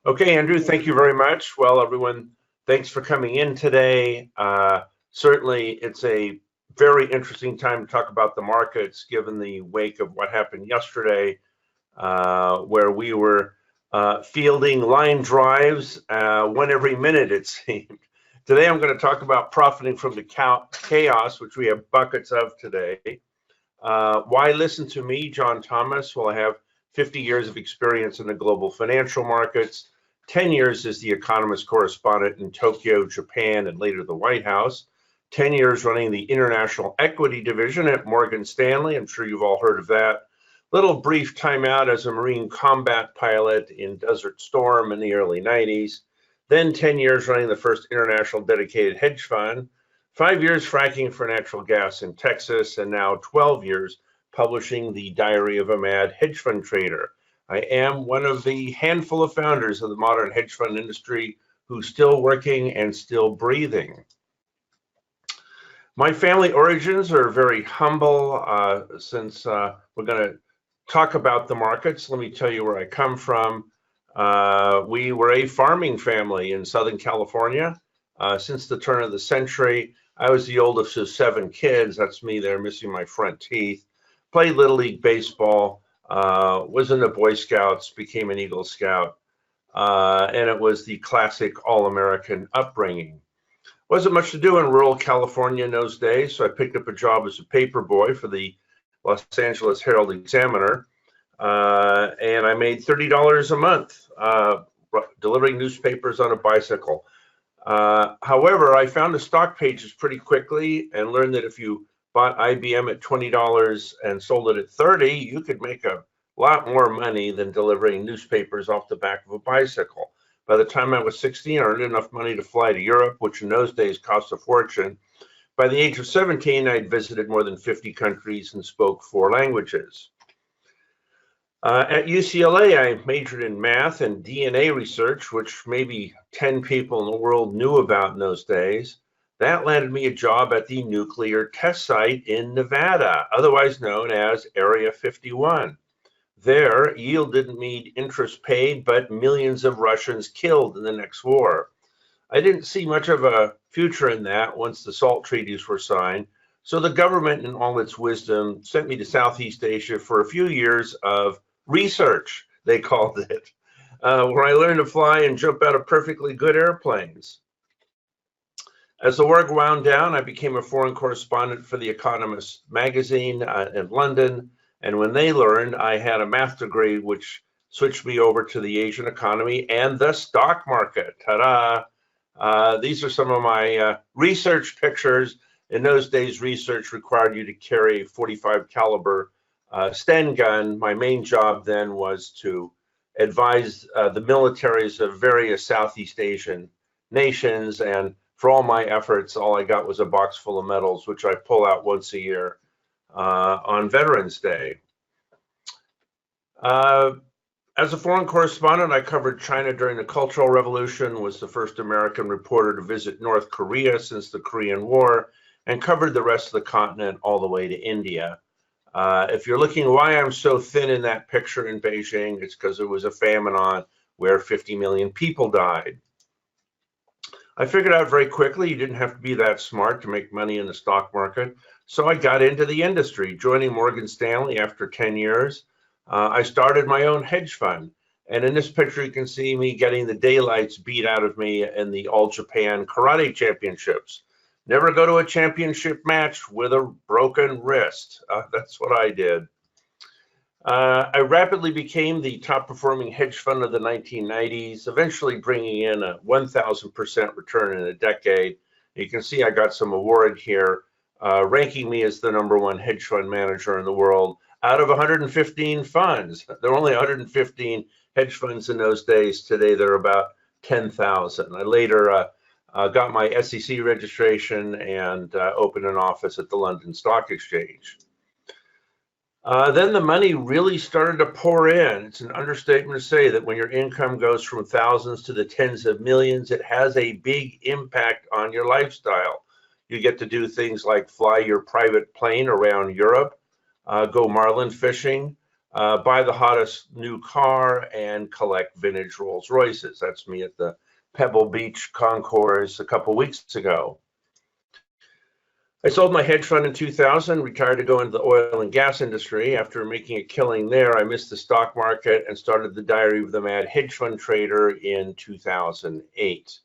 Okay, Andrew, thank you very much. Well, everyone, thanks for coming in today. Certainly, it's a very interesting time to talk about the markets, given the wake of what happened yesterday, where we were fielding line drives one every minute, it seemed. Today, I'm going to talk about profiting from the chaos, which we have buckets of today. Why listen to me, John Thomas? Well, I have 50 years of experience in the global financial markets, 10 years as the economist correspondent in Tokyo, Japan, and later the White House, 10 years running the international equity division at Morgan Stanley. I'm sure you've all heard of that. Little brief timeout as a Marine combat pilot in Desert Storm in the early 90s. Then 10 years running the first international dedicated hedge fund. 5 years fracking for natural gas in Texas, and now 12 years publishing the Diary of a Mad Hedge Fund Trader. I am one of the handful of founders of the modern hedge fund industry who's still working and still breathing. My family origins are very humble. Since we're going to talk about the markets, let me tell you where I come from. We were a farming family in Southern California. Since the turn of the century, I was the oldest of 7 kids. That's me there missing my front teeth. Played Little League Baseball, was in the Boy Scouts, became an Eagle Scout, and it was the classic all-American upbringing. Wasn't much to do in rural California in those days, so I picked up a job as a paper boy for the Los Angeles Herald Examiner, and I made $30 a month delivering newspapers on a bicycle. However, I found the stock pages pretty quickly and learned that if you bought IBM at $20 and sold it at $30, you could make a lot more money than delivering newspapers off the back of a bicycle. By the time I was 16, I earned enough money to fly to Europe, which in those days cost a fortune. By the age of 17, I'd visited more than 50 countries and spoke 4 languages. At UCLA, I majored in math and DNA research, which maybe 10 people in the world knew about in those days. That landed me a job at the nuclear test site in Nevada, otherwise known as Area 51. There, yield didn't mean interest paid, but millions of Russians killed in the next war. I didn't see much of a future in that once the SALT treaties were signed, so the government, in all its wisdom, sent me to Southeast Asia for a few years of research, they called it, where I learned to fly and jump out of perfectly good airplanes. As the war wound down, I became a foreign correspondent for The Economist magazine in London, and when they learned I had a math degree, which switched me over to the Asian economy and the stock market. Ta-da! These are some of my research pictures. In those days, research required you to carry a 45 caliber Sten gun. My main job then was to advise the militaries of various Southeast Asian nations, and for all my efforts, all I got was a box full of medals, which I pull out once a year on Veterans Day. As a foreign correspondent, I covered China during the Cultural Revolution, was the first American reporter to visit North Korea since the Korean War, and covered the rest of the continent all the way to India. If you're looking why I'm so thin in that picture in Beijing, it's because there was a famine on where 50 million people died. I figured out very quickly you didn't have to be that smart to make money in the stock market, so I got into the industry, joining Morgan Stanley after 10 years. I started my own hedge fund, and in this picture you can see me getting the daylights beat out of me in the All Japan Karate Championships. Never go to a championship match with a broken wrist. That's what I did. I rapidly became the top performing hedge fund of the 1990s, eventually bringing in a 1,000% return in a decade. You can see I got some award here, ranking me as the #1 hedge fund manager in the world out of 115 funds. There were only 115 hedge funds in those days. Today, there are about 10,000. I later got my SEC registration and opened an office at the London Stock Exchange. Then the money really started to pour in. It's an understatement to say that when your income goes from thousands to the tens of millions, it has a big impact on your lifestyle. You get to do things like fly your private plane around Europe, go marlin fishing, buy the hottest new car, and collect vintage Rolls Royces. That's me at the Pebble Beach Concourse a couple weeks ago. I sold my hedge fund in 2000, retired to go into the oil and gas industry. After making a killing there, I missed the stock market and started the Diary of the Mad Hedge Fund Trader in 2008.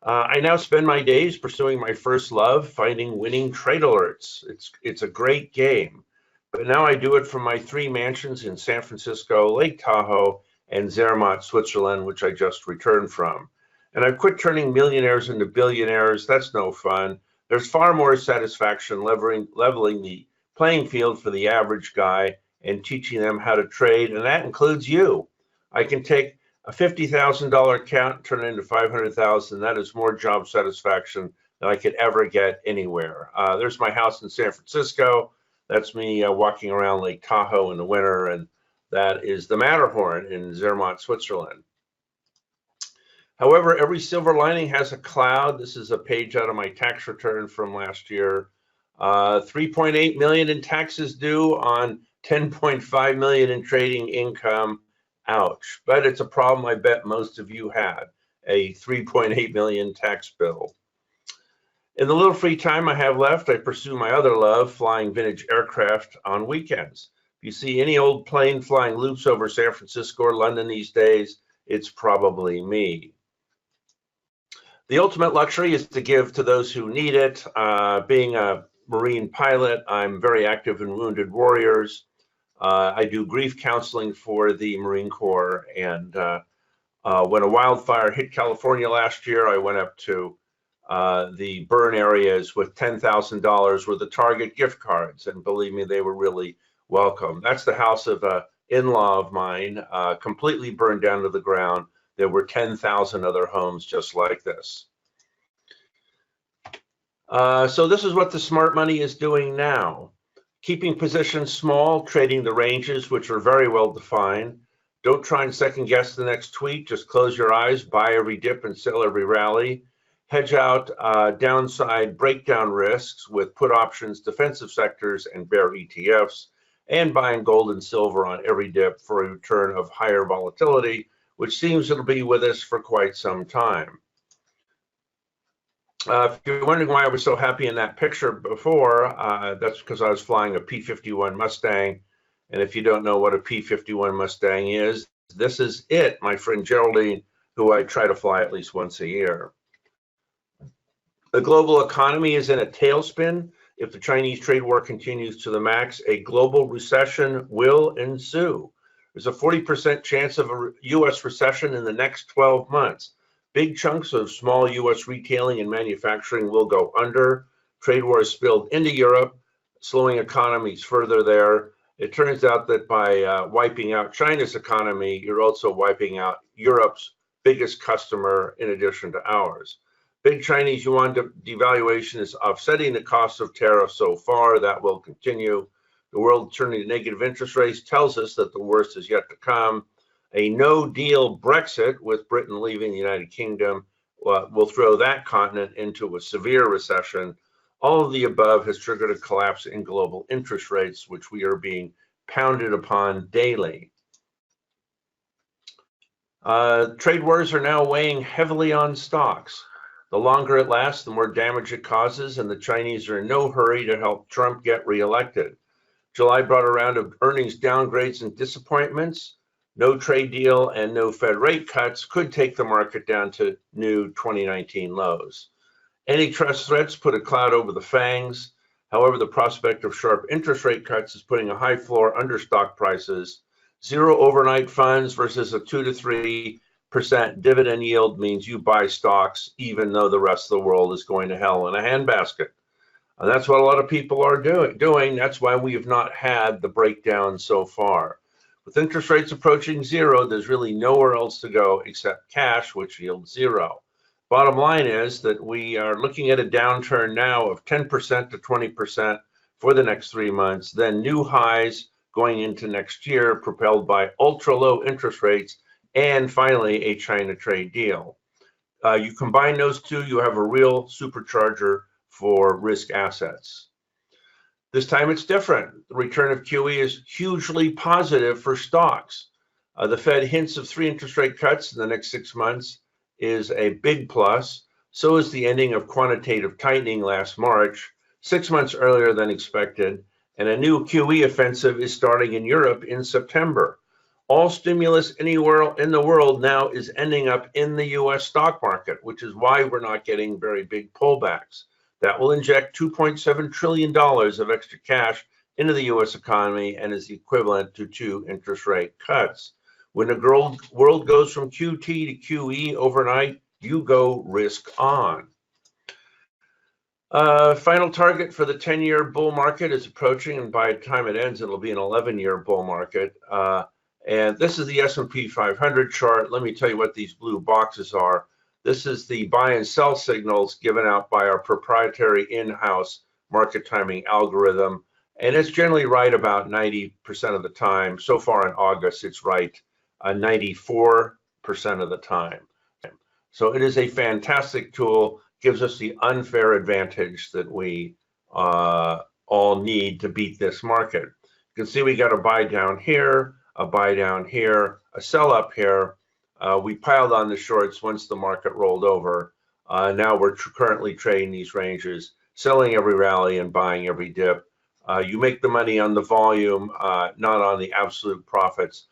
I now spend my days pursuing my first love, finding winning trade alerts. It's a great game, but now I do it from my 3 mansions in San Francisco, Lake Tahoe, and Zermatt, Switzerland, which I just returned from. And I've quit turning millionaires into billionaires. That's no fun. There's far more satisfaction leveling the playing field for the average guy and teaching them how to trade, and that includes you. I can take a $50,000 account and turn it into $500,000. That is more job satisfaction than I could ever get anywhere. There's my house in San Francisco. That's me walking around Lake Tahoe in the winter, and that is the Matterhorn in Zermatt, Switzerland. However, every silver lining has a cloud. This is a page out of my tax return from last year. 3.8 million in taxes due on 10.5 million in trading income. Ouch. But it's a problem I bet most of you had, a 3.8 million tax bill. In the little free time I have left, I pursue my other love, flying vintage aircraft on weekends. If you see any old plane flying loops over San Francisco or London these days, it's probably me. The ultimate luxury is to give to those who need it. Being a Marine pilot, I'm very active in wounded warriors. I do grief counseling for the Marine Corps, and when a wildfire hit California last year, I went up to the burn areas with $10,000 worth of Target gift cards, and believe me, they were really welcome. That's the house of an in-law of mine, completely burned down to the ground. There were 10,000 other homes just like this. So this is what the smart money is doing now. Keeping positions small, trading the ranges, which are very well defined. Don't try and second guess the next tweet. Just close your eyes, buy every dip and sell every rally. Hedge out downside breakdown risks with put options, defensive sectors, and bear ETFs, and buying gold and silver on every dip for a return of higher volatility, which seems it'll be with us for quite some time. If you're wondering why I was so happy in that picture before, that's because I was flying a P-51 Mustang. And if you don't know what a P-51 Mustang is, this is it, my friend Geraldine, who I try to fly at least once a year. The global economy is in a tailspin. If the Chinese trade war continues to the max, a global recession will ensue. There's a 40% chance of a U.S. recession in the next 12 months. Big chunks of small U.S. retailing and manufacturing will go under. Trade wars spilled into Europe, slowing economies further there. It turns out that by wiping out China's economy, you're also wiping out Europe's biggest customer in addition to ours. Big Chinese yuan devaluation is offsetting the cost of tariffs so far. That will continue. The world turning to negative interest rates tells us that the worst is yet to come. A no-deal Brexit, with Britain leaving the United Kingdom, will throw that continent into a severe recession. All of the above has triggered a collapse in global interest rates, which we are being pounded upon daily. Trade wars are now weighing heavily on stocks. The longer it lasts, the more damage it causes, and the Chinese are in no hurry to help Trump get reelected. July brought a round of earnings downgrades and disappointments. No trade deal and no Fed rate cuts could take the market down to new 2019 lows. Antitrust threats put a cloud over the FANGs. However, the prospect of sharp interest rate cuts is putting a high floor under stock prices. Zero overnight funds versus a 2 to 3% dividend yield means you buy stocks even though the rest of the world is going to hell in a handbasket. And that's what a lot of people are doing. That's why we have not had the breakdown so far. With interest rates approaching zero, there's really nowhere else to go except cash, which yields zero. Bottom line is that we are looking at a downturn now of 10% to 20% for the next 3 months, then new highs going into next year, propelled by ultra low interest rates, and finally a China trade deal. You combine those two, you have a real supercharger for risk assets. This time it's different. The return of QE is hugely positive for stocks. The Fed hints of 3 interest rate cuts in the next 6 months is a big plus. So is the ending of quantitative tightening last March, 6 months earlier than expected, and a new QE offensive is starting in Europe in September. All stimulus anywhere in the world now is ending up in the US stock market, which is why we're not getting very big pullbacks. That will inject $2.7 trillion of extra cash into the US economy and is equivalent to 2 interest rate cuts. When the world goes from QT to QE overnight, you go risk on. Final target for the 10-year bull market is approaching, and by the time it ends, it'll be an 11-year bull market. And this is the S&P 500 chart. Let me tell you what these blue boxes are. This is the buy and sell signals given out by our proprietary in-house market timing algorithm. And it's generally right about 90% of the time. So far in August, it's right 94% of the time. So it is a fantastic tool, gives us the unfair advantage that we all need to beat this market. You can see we got a buy down here, a buy down here, a sell up here. We piled on the shorts once the market rolled over. Now we're currently trading these ranges, selling every rally and buying every dip. You make the money on the volume, not on the absolute profits.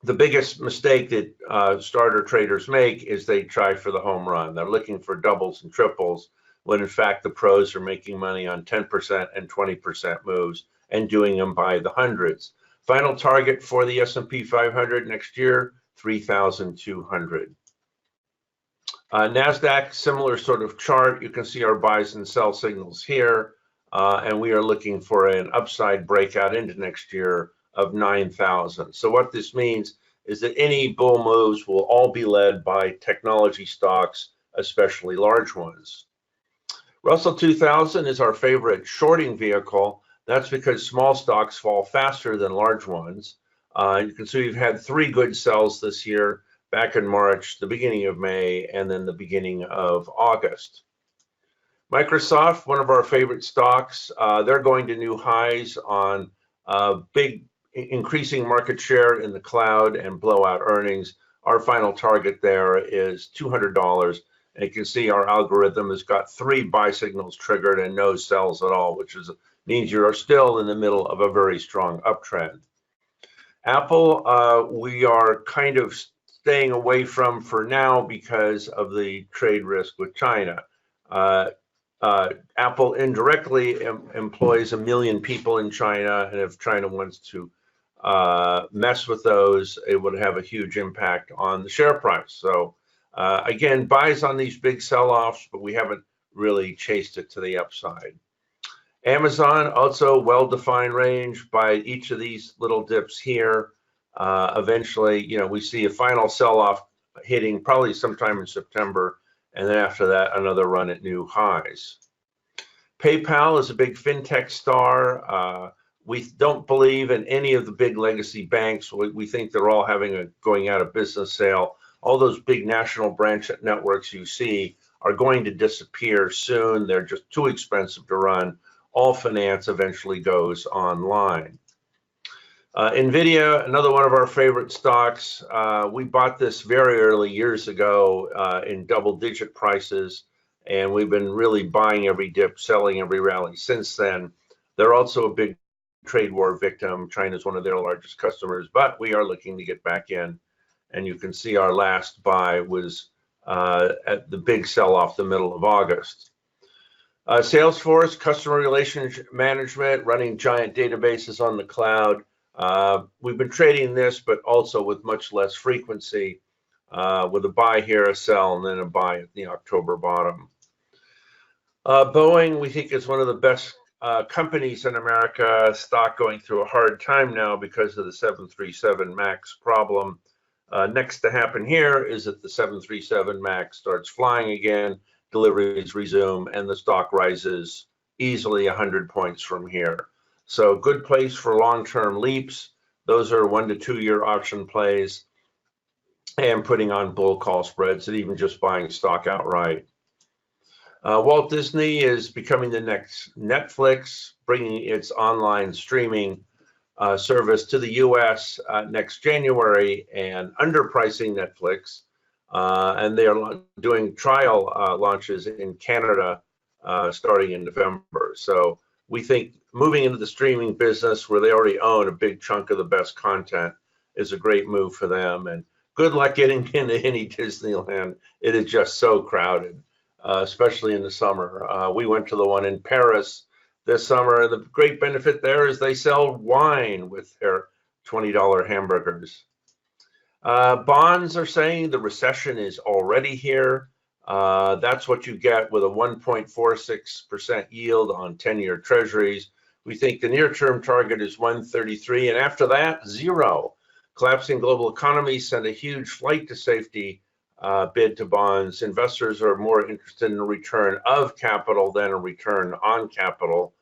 The biggest mistake that starter traders make is they try for the home run. They're looking for doubles and triples, when in fact the pros are making money on 10% and 20% moves and doing them by the hundreds. Final target for the S&P 500 next year, 3,200. NASDAQ, similar sort of chart. You can see our buys and sell signals here, and we are looking for an upside breakout into next year of 9,000. So what this means is that any bull moves will all be led by technology stocks, especially large ones. Russell 2000 is our favorite shorting vehicle. That's because small stocks fall faster than large ones. You can see we've had 3 good sells this year, back in March, the beginning of May, and then the beginning of August. Microsoft, one of our favorite stocks, they're going to new highs on big increasing market share in the cloud and blowout earnings. Our final target there is $200. And you can see our algorithm has got 3 buy signals triggered and no sells at all, which means you're still in the middle of a very strong uptrend. Apple, we are kind of staying away from for now because of the trade risk with China. Apple indirectly employs 1 million people in China, and if China wants to mess with those, it would have a huge impact on the share price. So again, buys on these big sell-offs, but we haven't really chased it to the upside. Amazon, also well-defined range by each of these little dips here. Eventually, we see a final sell-off hitting probably sometime in September, and then after that, another run at new highs. PayPal is a big fintech star. We don't believe in any of the big legacy banks. We think they're all having a going out of business sale. All those big national branch networks you see are going to disappear soon. They're just too expensive to run. All finance eventually goes online. NVIDIA, another one of our favorite stocks. We bought this very early years ago in double-digit prices, and we've been really buying every dip, selling every rally since then. They're also a big trade war victim. China's one of their largest customers, but we are looking to get back in. And you can see our last buy was at the big sell-off the middle of August. Salesforce, customer relationship management, running giant databases on the cloud. We've been trading this, but also with much less frequency, with a buy here, a sell, and then a buy at the October bottom. Boeing, we think, is one of the best companies in America. Stock going through a hard time now because of the 737 MAX problem. Next to happen here is that the 737 MAX starts flying again, deliveries resume, and the stock rises easily 100 points from here. So good place for long-term leaps. Those are 1 to 2 year option plays and putting on bull call spreads and even just buying stock outright. Walt Disney is becoming the next Netflix, bringing its online streaming service to the US next January and underpricing Netflix. And they are doing trial launches in Canada starting in November. So we think moving into the streaming business where they already own a big chunk of the best content is a great move for them. And good luck getting into any Disneyland. It is just so crowded, especially in the summer. We went to the one in Paris this summer. The great benefit there is they sell wine with their $20 hamburgers. Bonds are saying the recession is already here. That's what you get with a 1.46% yield on 10-year treasuries. We think the near-term target is 133, and after that, zero. Collapsing global economies send a huge flight to safety bid to bonds. Investors are more interested in a return of capital than a return on capital.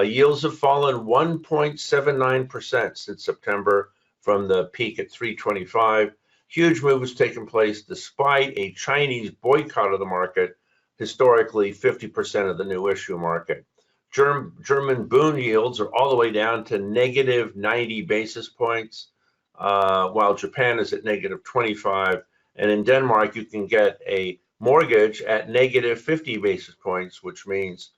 Yields have fallen 1.79% since September from the peak at 325. Huge move has taken place despite a Chinese boycott of the market, historically 50% of the new issue market. German bond yields are all the way down to negative 90 basis points, while Japan is at negative 25. And in Denmark, you can get a mortgage at negative 50 basis points, which means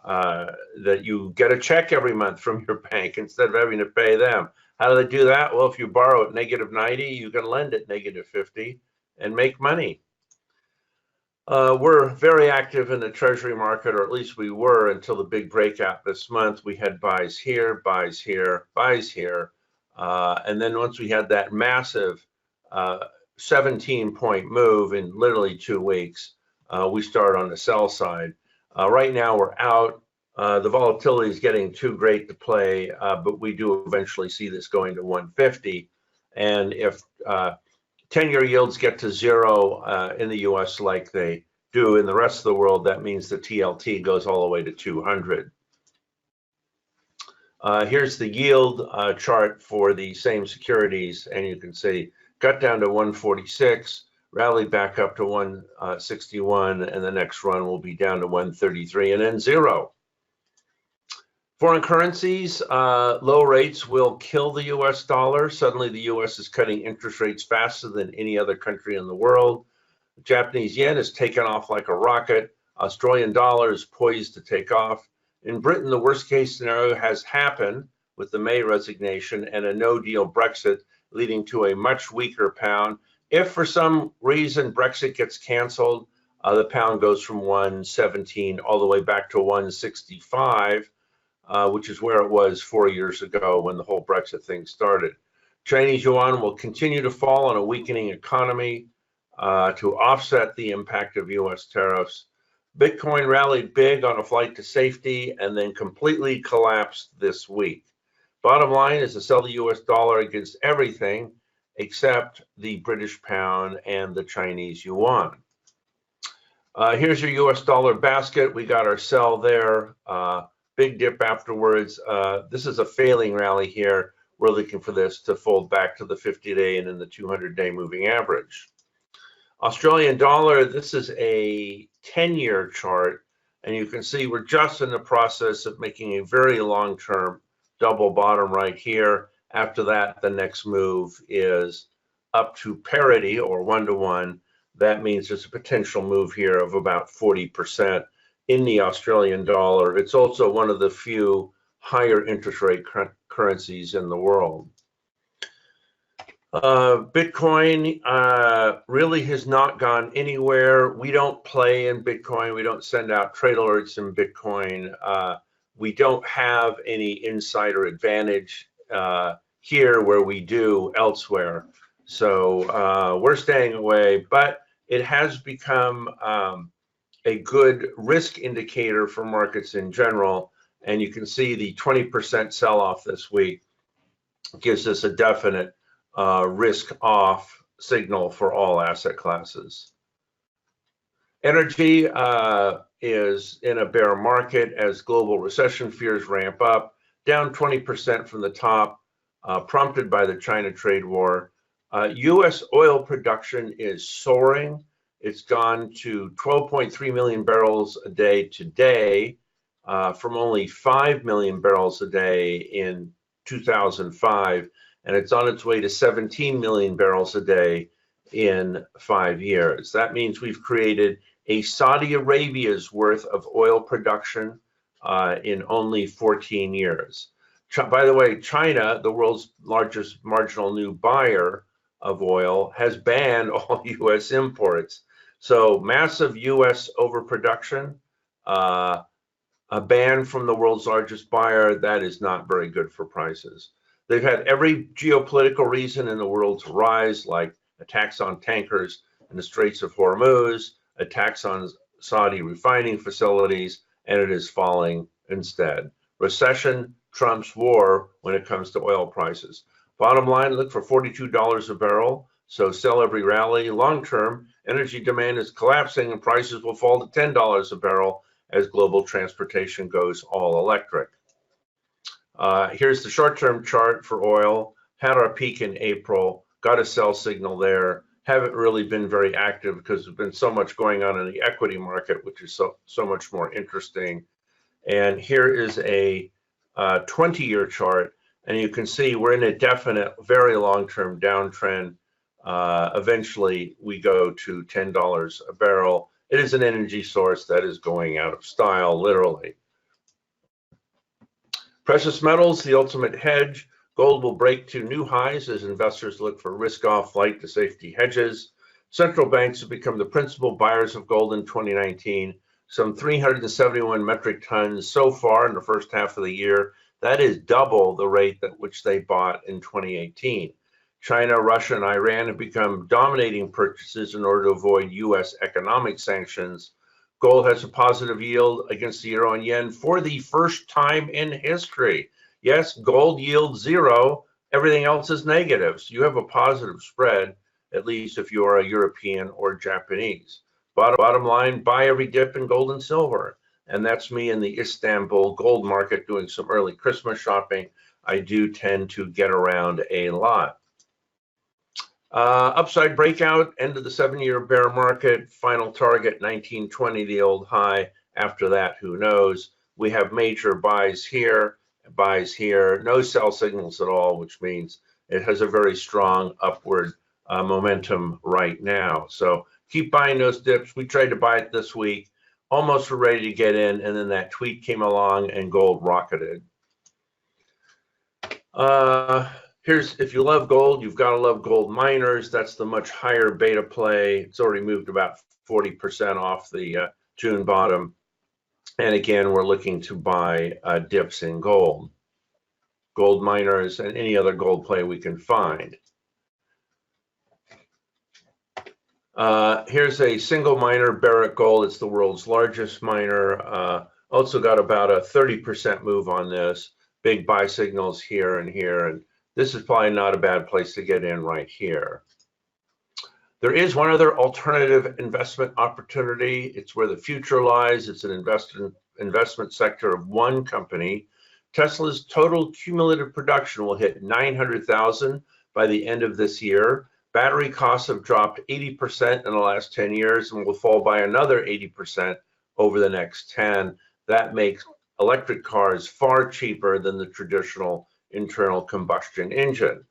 that you get a check every month from your bank instead of having to pay them. How do they do that? Well, if you borrow at negative 90, you can lend at negative 50 and make money. We're very active in the treasury market, or at least we were until the big breakout this month. We had buys here, buys here, buys here. And then once we had that massive 17-point move in literally 2 weeks, we start on the sell side. Right now we're out. The volatility is getting too great to play, but we do eventually see this going to 150. And if 10-year yields get to zero in the US like they do in the rest of the world, that means the TLT goes all the way to 200. Here's the yield chart for the same securities, and you can see got down to 146, rallied back up to 161, and the next run will be down to 133 and then zero. Foreign currencies, low rates will kill the US dollar. Suddenly the US is cutting interest rates faster than any other country in the world. The Japanese yen has taken off like a rocket. Australian dollar is poised to take off. In Britain, the worst case scenario has happened with the May resignation and a no-deal Brexit, leading to a much weaker pound. If for some reason Brexit gets canceled, the pound goes from 117 all the way back to 165, which is where it was 4 years ago when the whole Brexit thing started. Chinese yuan will continue to fall on a weakening economy to offset the impact of US tariffs. Bitcoin rallied big on a flight to safety and then completely collapsed this week. Bottom line is to sell the US dollar against everything except the British pound and the Chinese yuan. Here's your US dollar basket. We got our sell there. Big dip afterwards. This is a failing rally here. We're looking for this to fold back to the 50-day and then the 200-day moving average. Australian dollar, this is a 10-year chart, and you can see we're just in the process of making a very long-term double bottom right here. After that, the next move is up to parity or 1-to-1. That means there's a potential move here of about 40% in the Australian dollar. It's also one of the few higher interest rate currencies in the world. Bitcoin really has not gone anywhere. We don't play in Bitcoin. We don't send out trade alerts in Bitcoin. We don't have any insider advantage here where we do elsewhere. So we're staying away, but it has become a good risk indicator for markets in general. And you can see the 20% sell-off this week gives us a definite risk off signal for all asset classes. Energy is in a bear market as global recession fears ramp up, down 20% from the top, prompted by the China trade war. US oil production is soaring. It's gone to 12.3 million barrels a day today, from only 5 million barrels a day in 2005, and it's on its way to 17 million barrels a day in 5 years. That means we've created a Saudi Arabia's worth of oil production in only 14 years. By the way, China, the world's largest marginal new buyer of oil, has banned all U.S. imports. So massive U.S. overproduction, a ban from the world's largest buyer, that is not very good for prices. They've had every geopolitical reason in the world to rise, like attacks on tankers in the Straits of Hormuz, attacks on Saudi refining facilities, and it is falling instead. Recession trumps war when it comes to oil prices. Bottom line, look for $42 a barrel, so sell every rally. Long term, energy demand is collapsing and prices will fall to $10 a barrel as global transportation goes all electric. Here's the short-term chart for oil. Had our peak in April, got a sell signal there. Haven't really been very active because there's been so much going on in the equity market, which is so much more interesting. And here is a 20-year chart, and you can see we're in a definite, very long-term downtrend. Eventually, we go to $10 a barrel. It is an energy source that is going out of style, literally. Precious metals, the ultimate hedge. Gold will break to new highs as investors look for risk-off flight to safety hedges. Central banks have become the principal buyers of gold in 2019. Some 371 metric tons so far in the first half of the year. That is double the rate at which they bought in 2018. China, Russia, and Iran have become dominating purchases in order to avoid U.S. economic sanctions. Gold has a positive yield against the euro and yen for the first time in history. Yes, gold yields zero. Everything else is negative. So you have a positive spread, at least if you are a European or Japanese. Bottom line, buy every dip in gold and silver. And that's me in the Istanbul gold market doing some early Christmas shopping. I do tend to get around a lot. Upside breakout, end of the 7-year bear market, final target 1920, the old high. After that, who knows? We have major buys here, no sell signals at all, which means it has a very strong upward momentum right now. So keep buying those dips. We tried to buy it this week, almost were ready to get in, and then that tweet came along and gold rocketed. Here's, if you love gold, you've got to love gold miners. That's the much higher beta play. It's already moved about 40% off the June bottom. And again, we're looking to buy dips in gold. Gold miners and any other gold play we can find. Here's a single miner, Barrick Gold. It's the world's largest miner. Also got about a 30% move on this. Big buy signals here and here. And this is probably not a bad place to get in right here. There is one other alternative investment opportunity. It's where the future lies. It's an investment sector of one company. Tesla's total cumulative production will hit 900,000 by the end of this year. Battery costs have dropped 80% in the last 10 years and will fall by another 80% over the next 10. That makes electric cars far cheaper than the traditional internal combustion engine.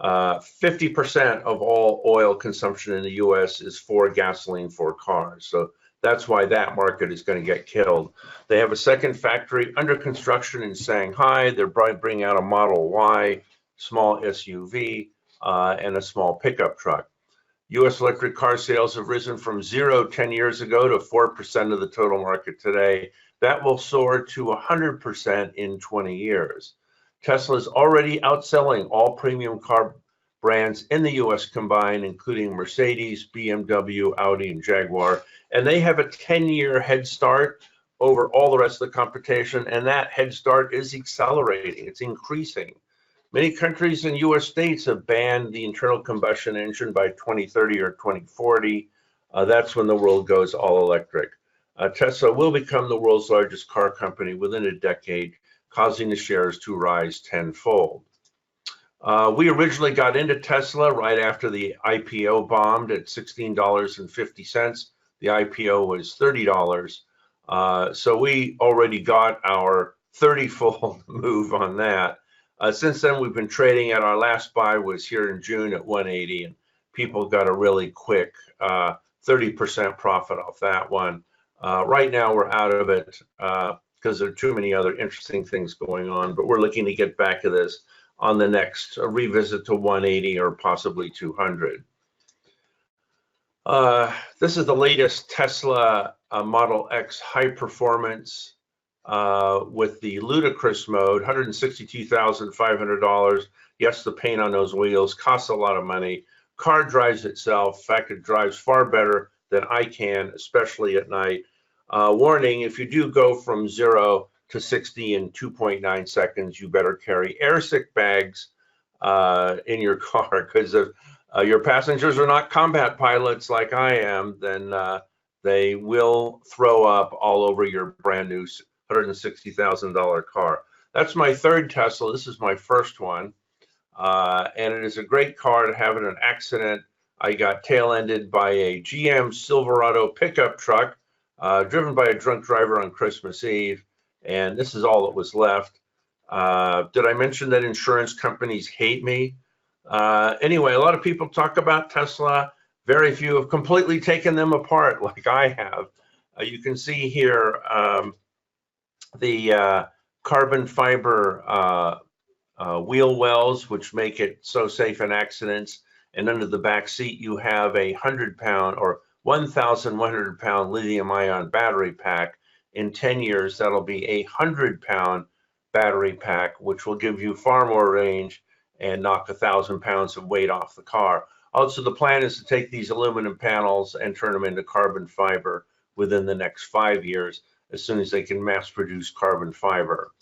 50% of all oil consumption in the US is for gasoline for cars. So that's why that market is going to get killed. They have a second factory under construction in Shanghai. They're bringing out a Model Y, small SUV, and a small pickup truck. US electric car sales have risen from 0 10 years ago to 4% of the total market today. That will soar to 100% in 20 years. Tesla is already outselling all premium car brands in the US combined, including Mercedes, BMW, Audi, and Jaguar. And they have a 10-year head start over all the rest of the competition. And that head start is accelerating. It's increasing. Many countries and US states have banned the internal combustion engine by 2030 or 2040. That's when the world goes all electric. Tesla will become the world's largest car company within a decade, causing the shares to rise tenfold. We originally got into Tesla right after the IPO bombed at $16.50. The IPO was $30. So we already got our 30-fold move on that. Since then, we've been trading at our last buy was here in June at 180, and people got a really quick 30% profit off that one. Right now, we're out of it because there are too many other interesting things going on, but we're looking to get back to this on the next revisit to 180 or possibly 200. This is the latest Tesla Model X high performance with the ludicrous mode, $162,500. Yes, the paint on those wheels costs a lot of money. Car drives itself. In fact, it drives far better than I can, especially at night. Warning, if you do go from 0 to 60 in 2.9 seconds, you better carry airsick bags in your car, because if your passengers are not combat pilots like I am, then they will throw up all over your brand new $160,000 car. That's my third Tesla. This is my first one. And it is a great car to have in an accident. I got tail-ended by a GM Silverado pickup truck driven by a drunk driver on Christmas Eve. And this is all that was left. Did I mention that insurance companies hate me? Anyway, a lot of people talk about Tesla. Very few have completely taken them apart like I have. You can see here the carbon fiber wheel wells, which make it so safe in accidents. And under the back seat, you have a 100-pound or 1,100-pound lithium-ion battery pack. In 10 years, that'll be a 100-pound battery pack, which will give you far more range and knock 1,000 pounds of weight off the car. Also, the plan is to take these aluminum panels and turn them into carbon fiber within the next 5 years, as soon as they can mass produce carbon fiber.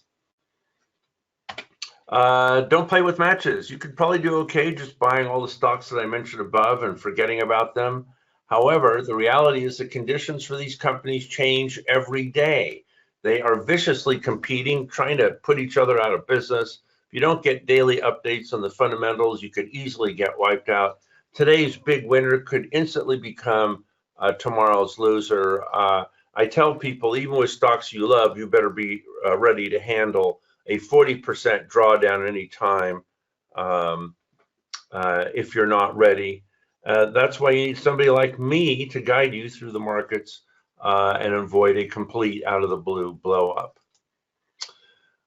Don't play with matches. You could probably do okay just buying all the stocks that I mentioned above and forgetting about them. However, the reality is that conditions for these companies change every day. They are viciously competing, trying to put each other out of business. If you don't get daily updates on the fundamentals, you could easily get wiped out. Today's big winner could instantly become tomorrow's loser. I tell people, even with stocks you love, you better be ready to handle a 40% drawdown any time if you're not ready. That's why you need somebody like me to guide you through the markets and avoid a complete out of the blue blow up.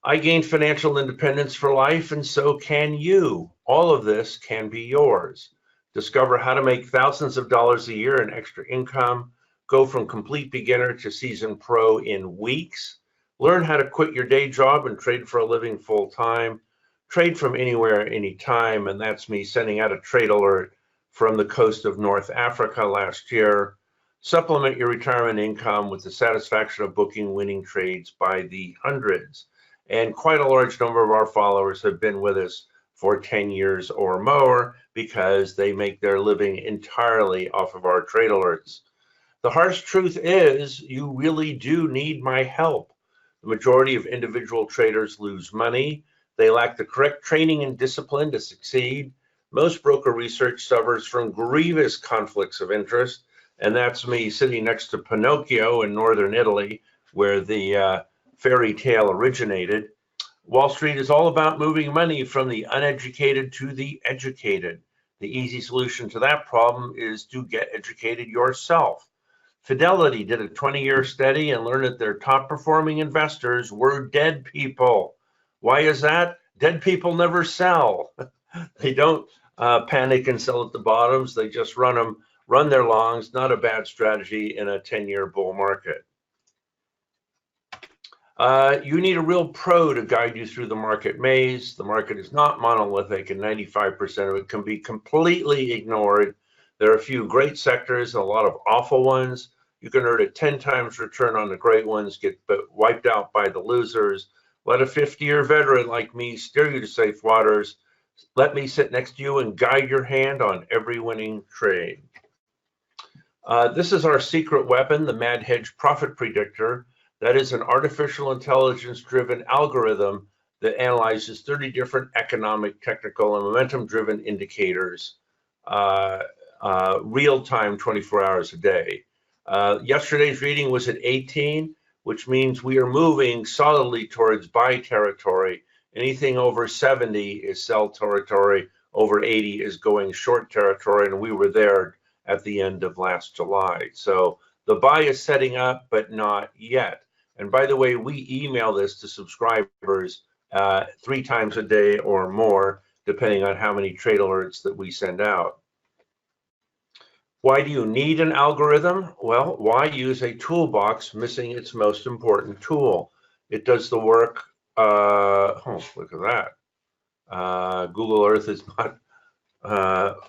I gained financial independence for life, and so can you. All of this can be yours. Discover how to make thousands of dollars a year in extra income. Go from complete beginner to seasoned pro in weeks. Learn how to quit your day job and trade for a living full time. Trade from anywhere, anytime, and that's me sending out a trade alert from the coast of North Africa last year. Supplement your retirement income with the satisfaction of booking winning trades by the hundreds. And quite a large number of our followers have been with us for 10 years or more because they make their living entirely off of our trade alerts. The harsh truth is you really do need my help. The majority of individual traders lose money. They lack the correct training and discipline to succeed. Most broker research suffers from grievous conflicts of interest, and that's me sitting next to Pinocchio in northern Italy, where the fairy tale originated. Wall Street is all about moving money from the uneducated to the educated. The easy solution to that problem is to get educated yourself. Fidelity did a 20-year study and learned that their top performing investors were dead people. Why is that? Dead people never sell. They don't panic and sell at the bottoms. They just run their longs. Not a bad strategy in a 10-year bull market. You need a real pro to guide you through the market maze. The market is not monolithic, and 95% of it can be completely ignored. There are a few great sectors and a lot of awful ones. You can earn a 10 times return on the great ones, get wiped out by the losers. Let a 50-year veteran like me steer you to safe waters. Let me sit next to you and guide your hand on every winning trade. This is our secret weapon, the Mad Hedge Profit Predictor. That is an artificial intelligence-driven algorithm that analyzes 30 different economic, technical, and momentum-driven indicators, real-time, 24 hours a day. Yesterday's reading was at 18, which means we are moving solidly towards buy territory. Anything over 70 is sell territory, over 80 is going short territory, and we were there at the end of last July. So the buy is setting up, but not yet. And by the way, we email this to subscribers 3 times a day or more, depending on how many trade alerts that we send out. Why do you need an algorithm? Well, why use a toolbox missing its most important tool? It does the work. Oh, look at that. Google Earth is not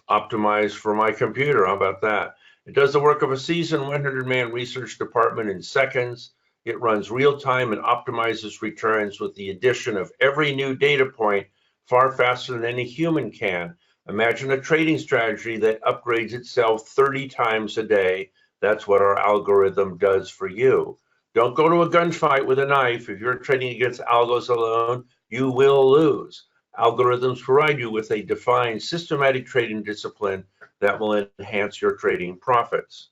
optimized for my computer. How about that? It does the work of a seasoned 100-man research department in seconds. It runs real time and optimizes returns with the addition of every new data point far faster than any human can. Imagine a trading strategy that upgrades itself 30 times a day. That's what our algorithm does for you. Don't go to a gunfight with a knife. If you're trading against algos alone, you will lose. Algorithms provide you with a defined systematic trading discipline that will enhance your trading profits.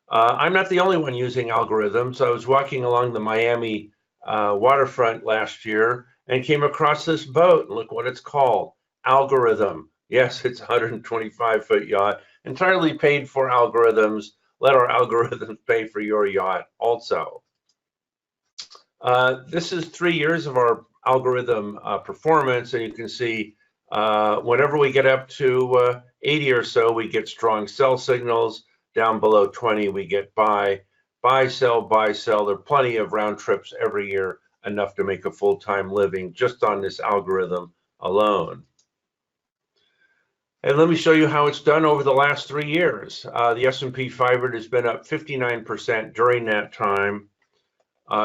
I'm not the only one using algorithms. I was walking along the Miami waterfront last year and came across this boat. Look what it's called. Algorithm. Yes, it's a 125-foot yacht, entirely paid for algorithms. Let our algorithms pay for your yacht also. This is 3 years of our algorithm performance, and you can see whenever we get up to 80 or so, we get strong sell signals. Down below 20, we get buy, sell, buy, sell. There are plenty of round trips every year, enough to make a full-time living just on this algorithm alone. And let me show you how it's done over the last 3 years. The S&P 500 has been up 59% during that time.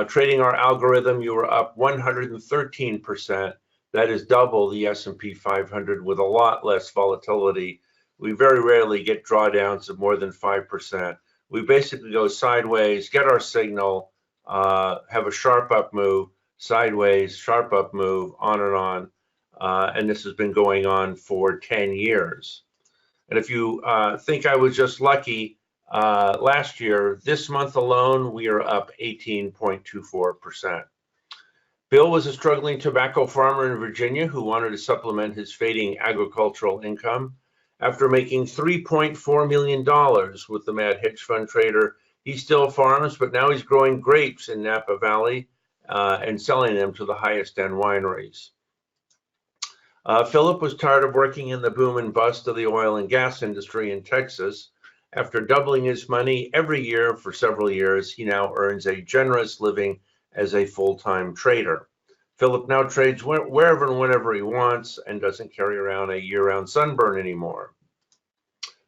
Trading our algorithm, you were up 113%. That is double the S&P 500 with a lot less volatility. We very rarely get drawdowns of more than 5%. We basically go sideways, get our signal, have a sharp up move, sideways, sharp up move, on and on. And this has been going on for 10 years. And if you think I was just lucky, last year, this month alone, we are up 18.24%. Bill was a struggling tobacco farmer in Virginia who wanted to supplement his fading agricultural income. After making $3.4 million with the mad hedge fund trader, he still farms, but now he's growing grapes in Napa Valley and selling them to the highest end wineries. Philip was tired of working in the boom and bust of the oil and gas industry in Texas. After doubling his money every year for several years, he now earns a generous living as a full-time trader. Philip now trades wherever and whenever he wants and doesn't carry around a year-round sunburn anymore.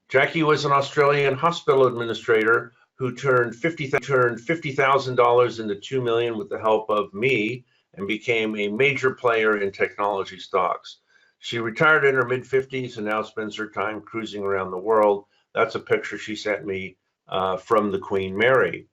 Jackie was an Australian hospital administrator who turned $50,000 into $2 million with the help of me and became a major player in technology stocks. She retired in her mid-50s and now spends her time cruising around the world. That's a picture she sent me from the Queen Mary.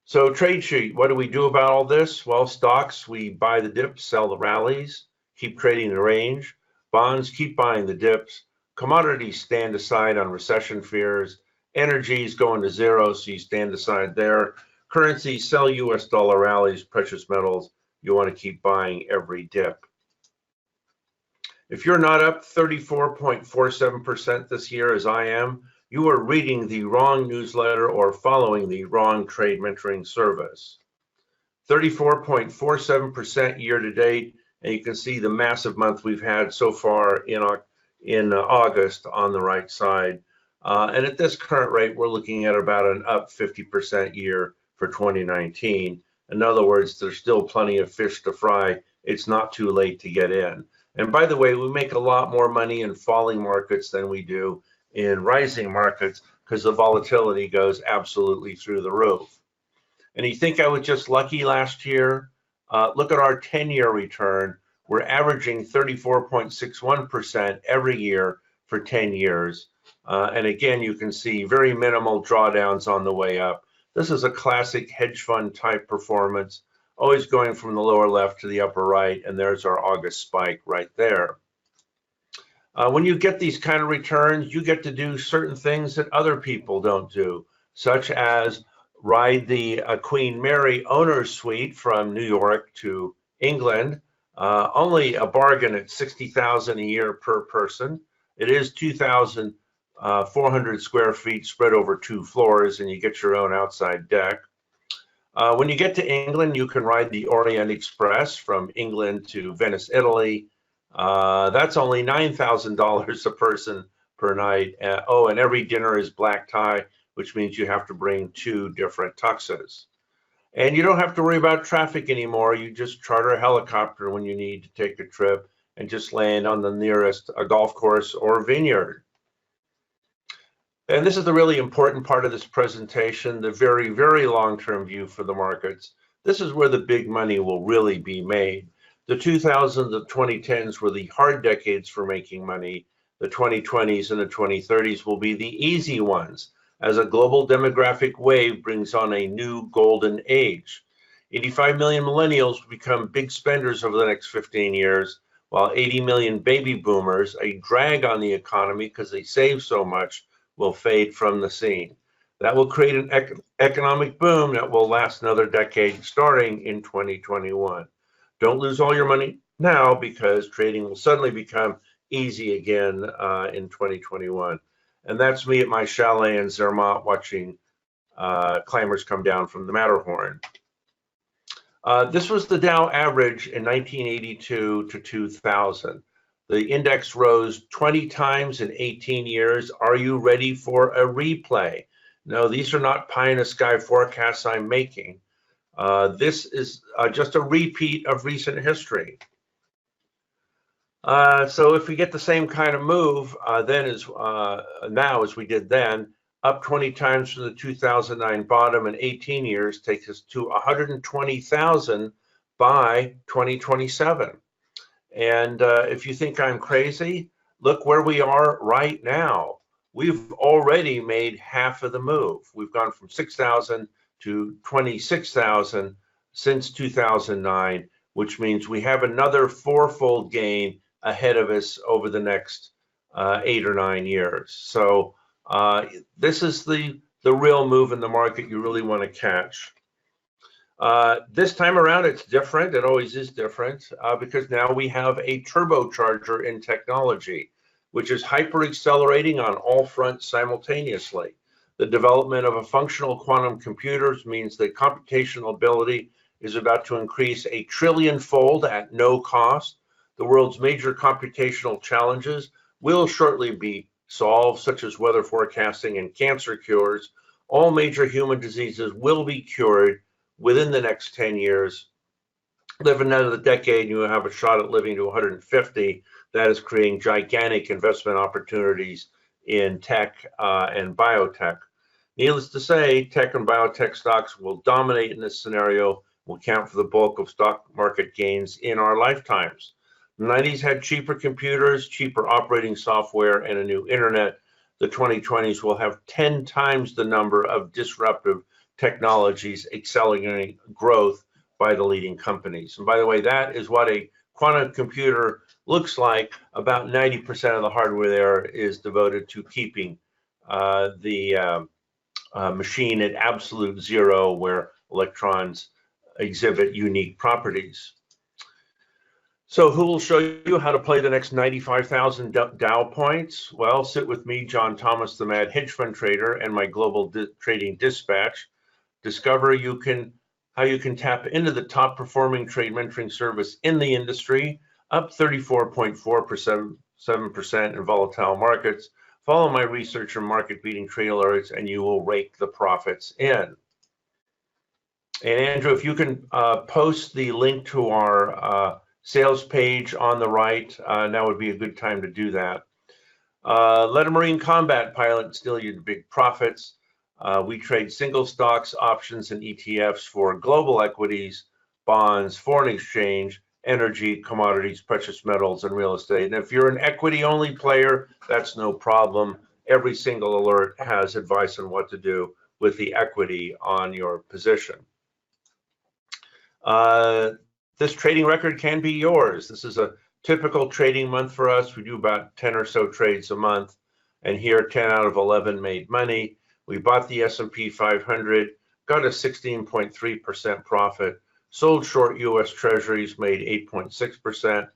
So trade sheet, what do we do about all this? Well, stocks, we buy the dips, sell the rallies, keep trading the range. Bonds, keep buying the dips. Commodities, stand aside on recession fears. Energies going to zero, so you stand aside there. Currency, sell US dollar rallies. Precious metals, you want to keep buying every dip. If you're not up 34.47% this year as I am, you are reading the wrong newsletter or following the wrong trade mentoring service. 34.47% year to date, and you can see the massive month we've had so far in August on the right side. And at this current rate, we're looking at about an up 50% year for 2019. In other words, there's still plenty of fish to fry. It's not too late to get in. And by the way, we make a lot more money in falling markets than we do in rising markets because the volatility goes absolutely through the roof. And you think I was just lucky last year? Look at our 10-year return. We're averaging 34.61% every year for 10 years. And again, you can see very minimal drawdowns on the way up. This is a classic hedge fund type performance. always going from the lower left to the upper right, and there's our August spike right there. When you get these kind of returns, you get to do certain things that other people don't do, such as ride the Queen Mary owner's suite from New York to England. Only a bargain at $60,000 a year per person. It is 2,400 square feet spread over 2 floors, and you get your own outside deck. When you get to England, you can ride the Orient Express from England to Venice, Italy. That's only $9,000 a person per night. Oh, and every dinner is black tie, which means you have to bring 2 different tuxes. And you don't have to worry about traffic anymore. You just charter a helicopter when you need to take a trip and just land on the nearest golf course or vineyard. And this is the really important part of this presentation, the very, very long-term view for the markets. This is where the big money will really be made. The 2000s and 2010s were the hard decades for making money. The 2020s and the 2030s will be the easy ones, as a global demographic wave brings on a new golden age. 85 million millennials will become big spenders over the next 15 years, while 80 million baby boomers, a drag on the economy because they save so much, will fade from the scene. That will create an economic boom that will last another decade starting in 2021. Don't lose all your money now, because trading will suddenly become easy again in 2021. And that's me at my chalet in Zermatt watching climbers come down from the Matterhorn. This was the Dow average in 1982 to 2000. The index rose 20 times in 18 years. Are you ready for a replay? No, these are not pie in the sky forecasts I'm making. This is just a repeat of recent history. So if we get the same kind of move now as we did then, up 20 times from the 2009 bottom in 18 years takes us to 120,000 by 2027. And if you think I'm crazy, look where we are right now. We've already made half of the move. We've gone from 6,000 to 26,000 since 2009, which means we have another 4-fold gain ahead of us over the next 8 or 9 years. So this is the real move in the market you really want to catch. This time around, it's different. It always is different because now we have a turbocharger in technology, which is hyper accelerating on all fronts simultaneously. The development of a functional quantum computers means that computational ability is about to increase 1 trillion-fold at no cost. The world's major computational challenges will shortly be solved, such as weather forecasting and cancer cures. All major human diseases will be cured within the next 10 years. Live another decade, you will have a shot at living to 150. That is creating gigantic investment opportunities in tech and biotech. Needless to say, tech and biotech stocks will dominate in this scenario, will count for the bulk of stock market gains in our lifetimes. The 90s had cheaper computers, cheaper operating software, and a new internet. The 2020s will have 10 times the number of disruptive technologies accelerating growth by the leading companies. And by the way, that is what a quantum computer looks like. About 90% of the hardware there is devoted to keeping the machine at absolute zero, where electrons exhibit unique properties. So who will show you how to play the next 95,000 Dow points? Well, sit with me, John Thomas, the Mad Hedge Fund Trader, and my Global Trading Dispatch. Discover how you can tap into the top performing trade mentoring service in the industry, up 34.47% in volatile markets. Follow my research and market beating trade alerts, and you will rake the profits in. And Andrew, if you can post the link to our sales page on the right, now would be a good time to do that. Let a Marine combat pilot steal your big profits. We trade single stocks, options, and ETFs for global equities, bonds, foreign exchange, energy, commodities, precious metals, and real estate. And if you're an equity-only player, that's no problem. Every single alert has advice on what to do with the equity on your position. This trading record can be yours. This is a typical trading month for us. We do about 10 or so trades a month, and here 10 out of 11 made money. We bought the S&P 500, got a 16.3% profit, sold short US Treasuries, made 8.6%,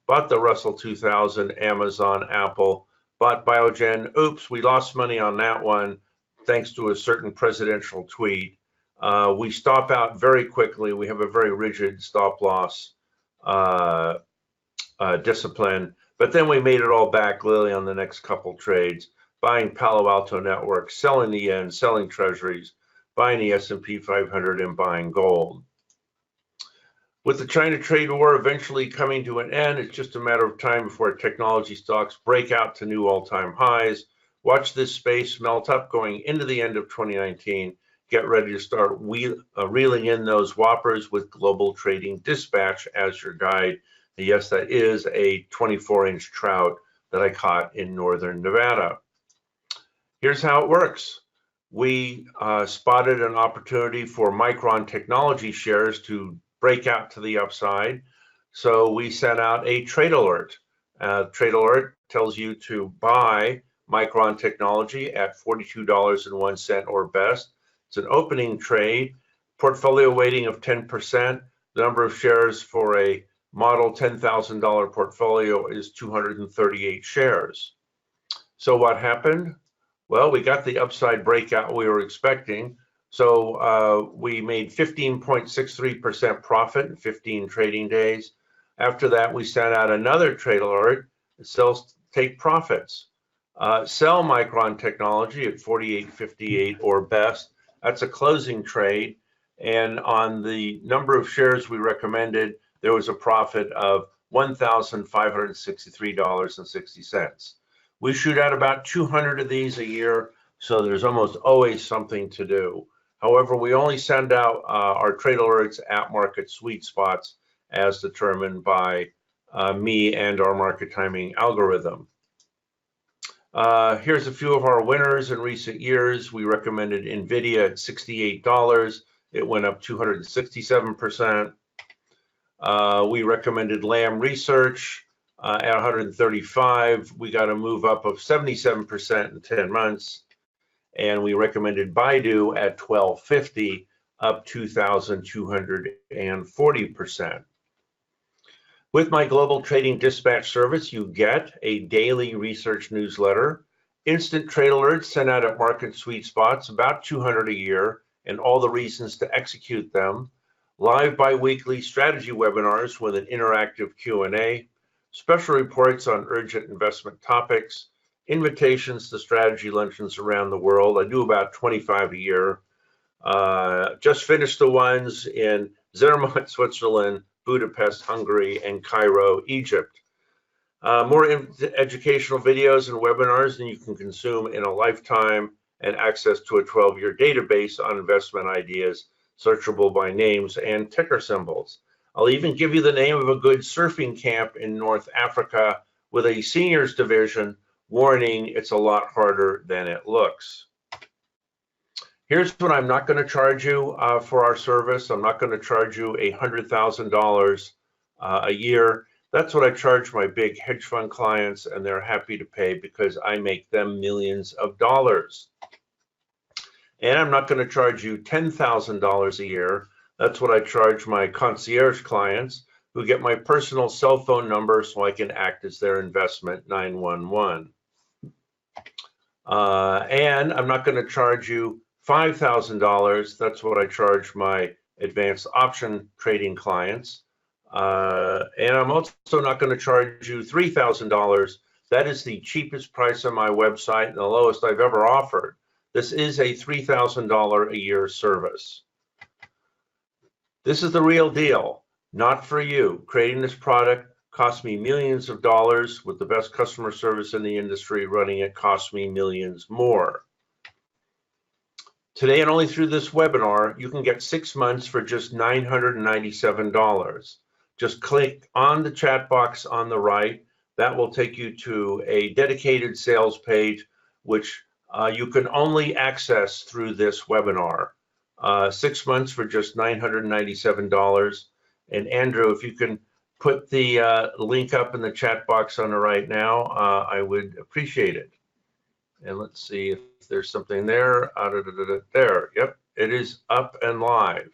bought the Russell 2000, Amazon, Apple, bought Biogen. Oops, we lost money on that one thanks to a certain presidential tweet. We stop out very quickly. We have a very rigid stop loss discipline, but then we made it all back literally on the next couple trades, buying Palo Alto Network, selling the yen, selling treasuries, buying the S&P 500, and buying gold. With the China trade war eventually coming to an end, it's just a matter of time before technology stocks break out to new all-time highs. Watch this space melt up going into the end of 2019. Get ready to start reeling in those whoppers with Global Trading Dispatch as your guide. Yes, that is a 24-inch trout that I caught in northern Nevada. Here's how it works. We spotted an opportunity for Micron Technology shares to break out to the upside. So we sent out a trade alert. Trade alert tells you to buy Micron Technology at $42.01 or best. It's an opening trade, portfolio weighting of 10%. The number of shares for a model $10,000 portfolio is 238 shares. So what happened? Well, we got the upside breakout we were expecting. So we made 15.63% profit in 15 trading days. After that, we sent out another trade alert. Sells take profits. Sell Micron Technology at $48.58 or best. That's a closing trade. And on the number of shares we recommended, there was a profit of $1,563.60. We shoot out about 200 of these a year, so there's almost always something to do. However, we only send out our trade alerts at market sweet spots as determined by me and our market timing algorithm. Here's a few of our winners in recent years. We recommended NVIDIA at $68. It went up 267%. We recommended Lam Research at 135. We got a move up of 77% in 10 months. And we recommended Baidu at 1250, up 2,240%. With my Global Trading Dispatch service, you get a daily research newsletter, instant trade alerts sent out at market sweet spots, about 200 a year, and all the reasons to execute them, live bi-weekly strategy webinars with an interactive Q&A, special reports on urgent investment topics, invitations to strategy luncheons around the world. I do about 25 a year. Just finished the ones in Zermatt, Switzerland, Budapest, Hungary, and Cairo, Egypt. More educational videos and webinars than you can consume in a lifetime, and access to a 12-year database on investment ideas, searchable by names and ticker symbols. I'll even give you the name of a good surfing camp in North Africa with a seniors division. Warning, it's a lot harder than it looks. Here's what I'm not going to charge you for our service. I'm not going to charge you $100,000 a year. That's what I charge my big hedge fund clients, and they're happy to pay because I make them millions of dollars. And I'm not going to charge you $10,000 a year. That's what I charge my concierge clients, who get my personal cell phone number so I can act as their investment 911. And I'm not going to charge you $5,000. That's what I charge my advanced option trading clients. And I'm also not going to charge you $3,000. That is the cheapest price on my website and the lowest I've ever offered. This is a $3,000 a year service. This is the real deal, not for you. Creating this product cost me millions of dollars. With the best customer service in the industry, running it cost me millions more. Today and only through this webinar, you can get 6 months for just $997. Just click on the chat box on the right. That will take you to a dedicated sales page, which you can only access through this webinar. 6 months for just $997. And Andrew, if you can put the link up in the chat box on the right now, I would appreciate it. And let's see if there's something there. There, yep, it is up and live.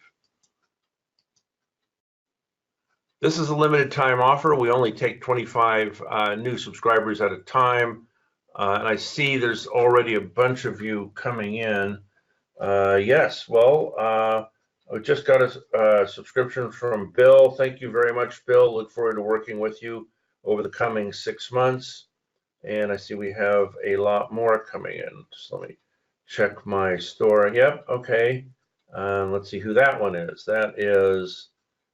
This is a limited time offer. We only take 25 new subscribers at a time. And I see there's already a bunch of you coming in. Yes, well, I just got a subscription from Bill. Thank you very much, Bill. Look forward to working with you over the coming 6 months. And I see we have a lot more coming in. Just let me check my store. Yep, okay. Let's see who that one is. That is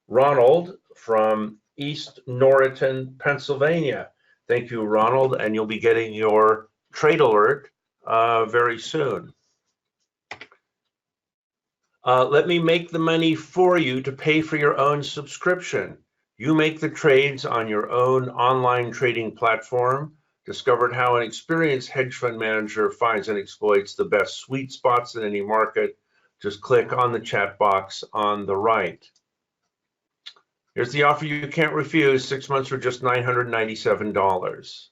Ronald from East Norriton, Pennsylvania. Thank you, Ronald, and you'll be getting your trade alert very soon. Let me make the money for you to pay for your own subscription. You make the trades on your own online trading platform. Discovered how an experienced hedge fund manager finds and exploits the best sweet spots in any market. Just click on the chat box on the right. Here's the offer you can't refuse, 6 months for just $997.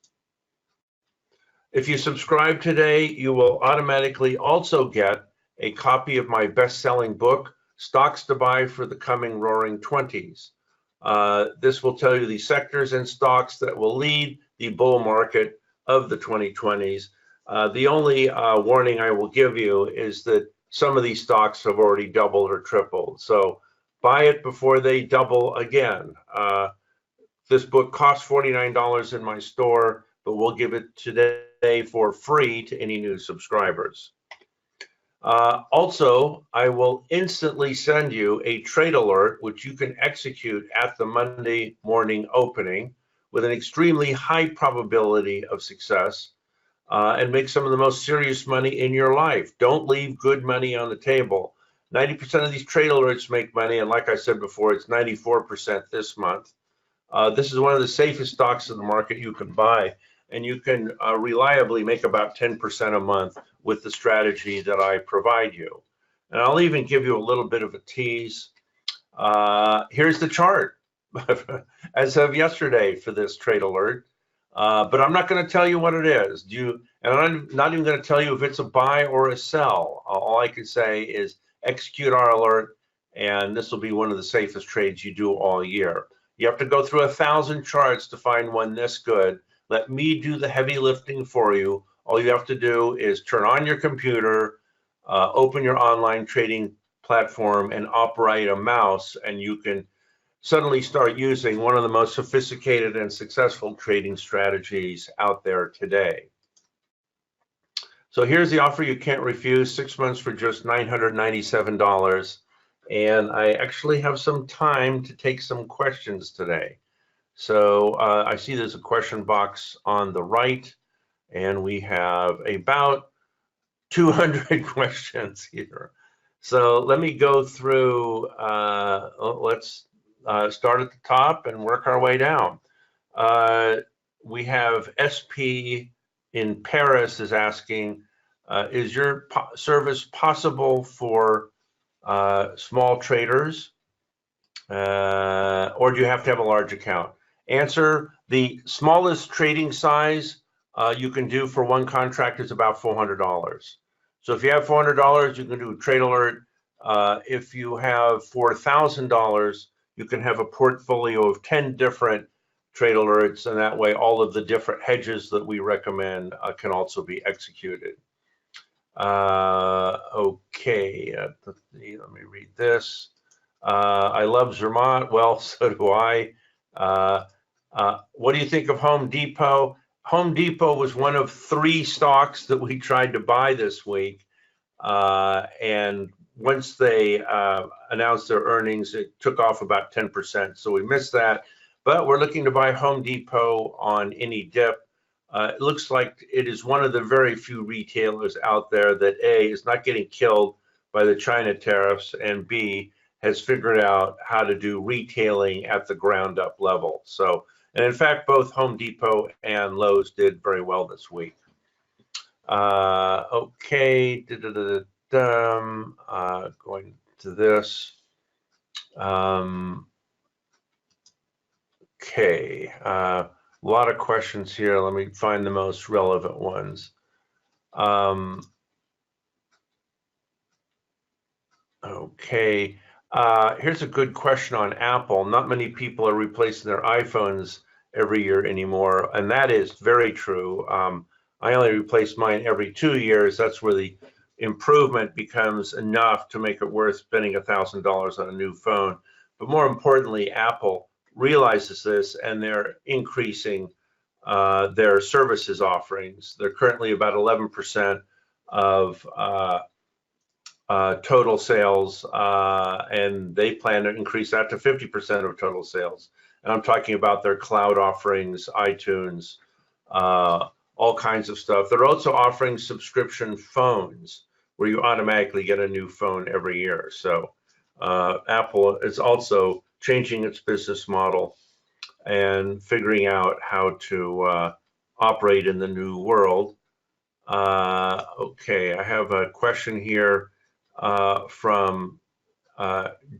If you subscribe today, you will automatically also get a copy of my best-selling book, Stocks to Buy for the Coming Roaring '20s. This will tell you the sectors and stocks that will lead the bull market of the 2020s. The only warning I will give you is that some of these stocks have already doubled or tripled. So buy it before they double again. This book costs $49 in my store, but we'll give it today for free to any new subscribers. Also, I will instantly send you a trade alert, which you can execute at the Monday morning opening with an extremely high probability of success and make some of the most serious money in your life. Don't leave good money on the table. 90% of these trade alerts make money, and like I said before, it's 94% this month. This is one of the safest stocks in the market you can buy, and you can reliably make about 10% a month with the strategy that I provide you. And I'll even give you a little bit of a tease. Here's the chart as of yesterday for this trade alert, but I'm not going to tell you what it is. And I'm not even going to tell you if it's a buy or a sell. All I can say is execute our alert, and this will be one of the safest trades you do all year. You have to go through 1,000 charts to find one this good. Let me do the heavy lifting for you. All you have to do is turn on your computer, open your online trading platform, and operate a mouse, and you can suddenly start using one of the most sophisticated and successful trading strategies out there today. So here's the offer you can't refuse, 6 months for just $997. And I actually have some time to take some questions today. So I see there's a question box on the right, and we have about 200 questions here. So let me go through, let's start at the top and work our way down. We have SP in Paris is asking, is your service possible for small traders, or do you have to have a large account? Answer, the smallest trading size you can do for one contract is about $400. So if you have $400, you can do a trade alert. If you have $4,000, you can have a portfolio of 10 different trade alerts, and that way all of the different hedges that we recommend can also be executed. Okay, let me read this. I love Zermatt. Well, so do I. What do you think of Home Depot? Home Depot was one of 3 stocks that we tried to buy this week. And once they announced their earnings, it took off about 10%. So we missed that. But we're looking to buy Home Depot on any dip. It looks like it is one of the very few retailers out there that A, is not getting killed by the China tariffs, and B, has figured out how to do retailing at the ground up level. So, and in fact, both Home Depot and Lowe's did very well this week. Okay, Going to this. Okay, a lot of questions here. Let me find the most relevant ones. Okay, here's a good question on Apple. Not many people are replacing their iPhones every year anymore, and that is very true. I only replace mine every 2 years. That's where the improvement becomes enough to make it worth spending $1,000 on a new phone. But more importantly, Apple realizes this, and they're increasing their services offerings. They're currently about 11% of total sales, and they plan to increase that to 50% of total sales. And I'm talking about their cloud offerings, iTunes, all kinds of stuff. They're also offering subscription phones where you automatically get a new phone every year. So Apple is also changing its business model and figuring out how to operate in the new world. Okay, I have a question here from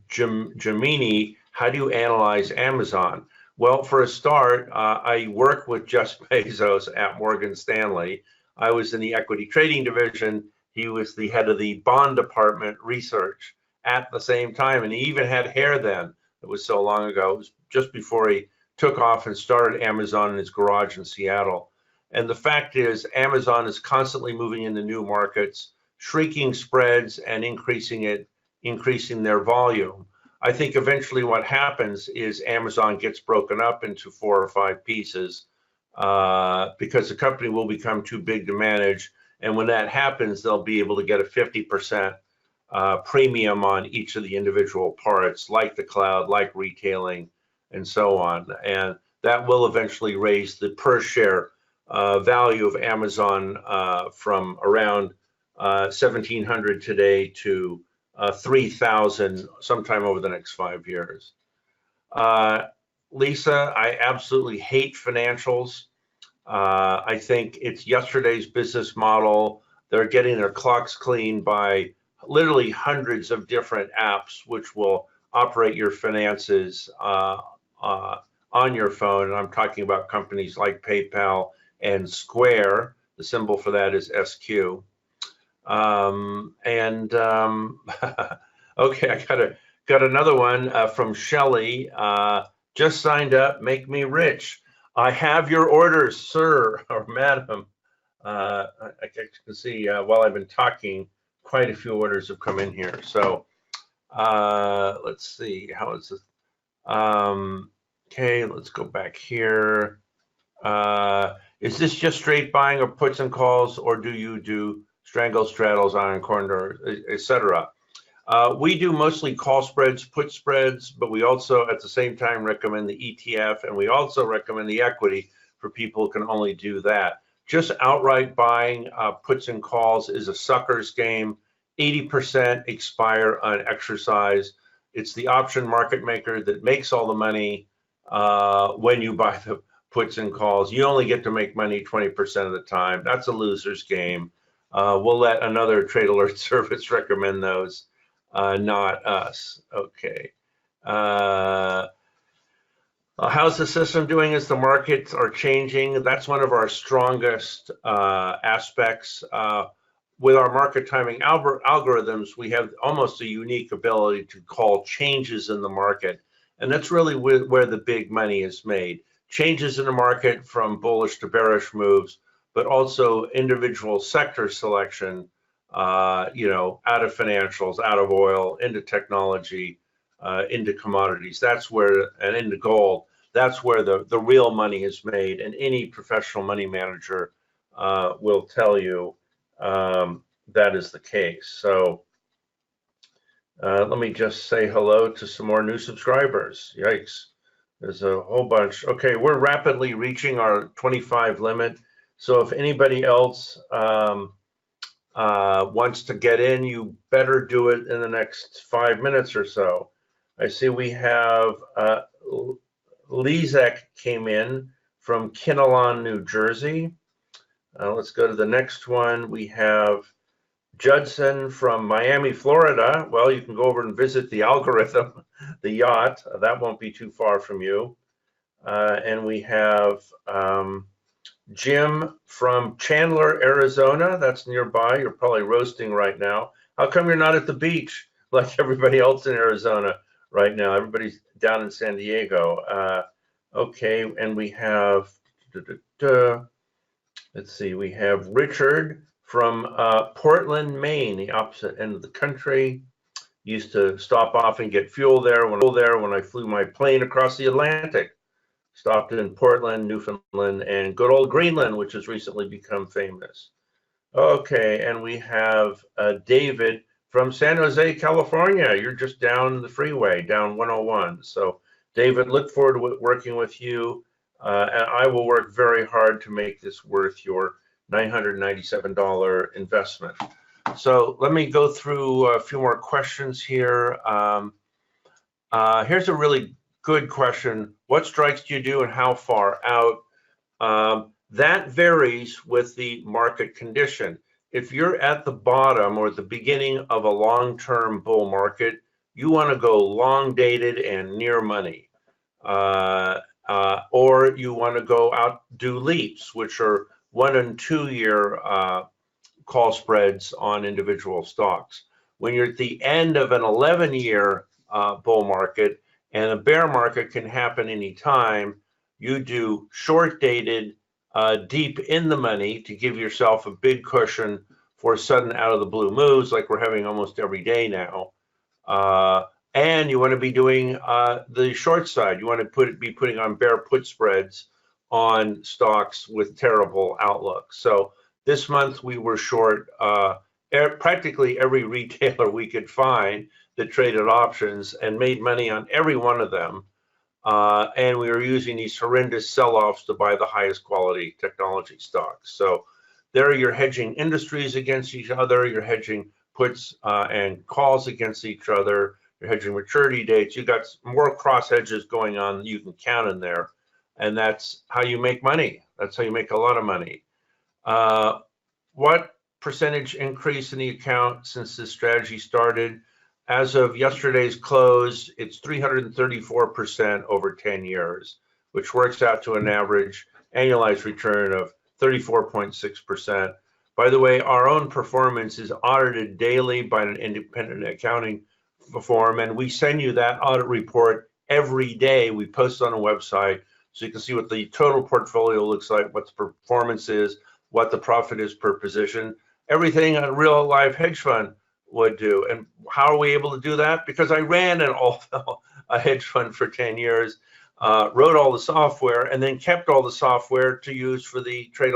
Jamini. How do you analyze Amazon? Well, for a start, I work with Jeff Bezos at Morgan Stanley. I was in the equity trading division. He was the head of the bond department research at the same time, and he even had hair then. It was so long ago. It was just before he took off and started Amazon in his garage in Seattle. And the fact is, Amazon is constantly moving into new markets, shrinking spreads and increasing their volume. I think eventually what happens is Amazon gets broken up into 4 or 5 pieces because the company will become too big to manage. And when that happens, they'll be able to get a 50% premium on each of the individual parts, like the cloud, like retailing, and so on. And that will eventually raise the per share value of Amazon from around 1,700 today to 3,000 sometime over the next 5 years. Lisa, I absolutely hate financials. I think it's yesterday's business model. They're getting their clocks cleaned by literally hundreds of different apps which will operate your finances on your phone. And I'm talking about companies like PayPal and Square. The symbol for that is SQ. Okay, I got another one from Shelley. Just signed up, make me rich. I have your orders, sir or madam. I can see while I've been talking, quite a few orders have come in here. So let's see, how is this? Okay, let's go back here. Is this just straight buying of puts and calls, or do you do strangles, straddles, iron corner, etc.? We do mostly call spreads, put spreads, but we also at the same time recommend the ETF, and we also recommend the equity for people who can only do that. Just outright buying puts and calls is a sucker's game. 80% expire on exercise. It's the option market maker that makes all the money when you buy the puts and calls. You only get to make money 20% of the time. That's a loser's game. We'll let another trade alert service recommend those, not us. Okay. How's the system doing as the markets are changing? That's one of our strongest aspects. With our market timing algorithms, we have almost a unique ability to call changes in the market. And that's really where the big money is made. Changes in the market from bullish to bearish moves, but also individual sector selection, out of financials, out of oil, into technology, into commodities. That's where, and into gold, that's where the real money is made. And any professional money manager will tell you that is the case. So let me just say hello to some more new subscribers. Yikes, there's a whole bunch. Okay, we're rapidly reaching our 25 limit. So if anybody else wants to get in, you better do it in the next 5 minutes or so. I see we have Lizek came in from Kinnelon, New Jersey. Let's go to the next one. We have Judson from Miami, Florida. Well, you can go over and visit the Algorithm, the yacht. That won't be too far from you. And we have Jim from Chandler, Arizona. That's nearby. You're probably roasting right now. How come you're not at the beach like everybody else in Arizona right now? Everybody's down in San Diego. Okay, and we have, let's see, we have Richard from Portland, Maine, the opposite end of the country. Used to stop off and get fuel there when I flew my plane across the Atlantic. Stopped in Portland, Newfoundland, and good old Greenland, which has recently become famous. Okay, and we have David from San Jose, California. You're just down the freeway, down 101. So, David, look forward to working with you, and I will work very hard to make this worth your $997 investment. So let me go through a few more questions here. Here's a really good question. What strikes do you do and how far out? That varies with the market condition. If you're at the bottom or the beginning of a long-term bull market, you want to go long dated and near money. Or you want to go out, do leaps, which are 1 and 2 year call spreads on individual stocks. When you're at the end of an 11-year bull market, and a bear market can happen anytime, you do short dated, deep in the money to give yourself a big cushion for sudden out of the blue moves like we're having almost every day now. And you want to be doing the short side. You want to be putting on bear put spreads on stocks with terrible outlooks. So this month we were short practically every retailer we could find that traded options and made money on every one of them. And we were using these horrendous sell-offs to buy the highest quality technology stocks. So there you're hedging industries against each other. You're hedging puts and calls against each other. You're hedging maturity dates. You got more cross hedges going on than you can count in there. And that's how you make money. That's how you make a lot of money. What percentage increase in the account since this strategy started? As of yesterday's close, it's 334% over 10 years, which works out to an average annualized return of 34.6%. By the way, our own performance is audited daily by an independent accounting firm, and we send you that audit report every day. We post it on a website so you can see what the total portfolio looks like, what the performance is, what the profit is per position, everything a real live hedge fund would do. And how are we able to do that? Because I ran a hedge fund for 10 years, wrote all the software, and then kept all the software to use for the trade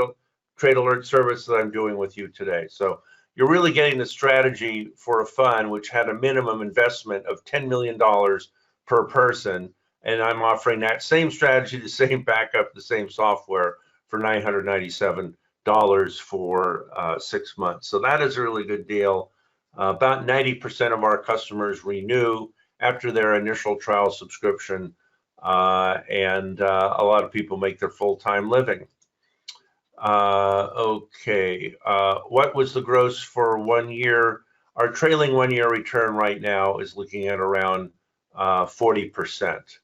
alert service that I'm doing with you today. So you're really getting the strategy for a fund which had a minimum investment of $10 million per person. And I'm offering that same strategy, the same backup, the same software for $997 for 6 months. So that is a really good deal. About 90% of our customers renew after their initial trial subscription, and a lot of people make their full-time living. Okay, what was the gross for 1 year? Our trailing 1 year return right now is looking at around 40%.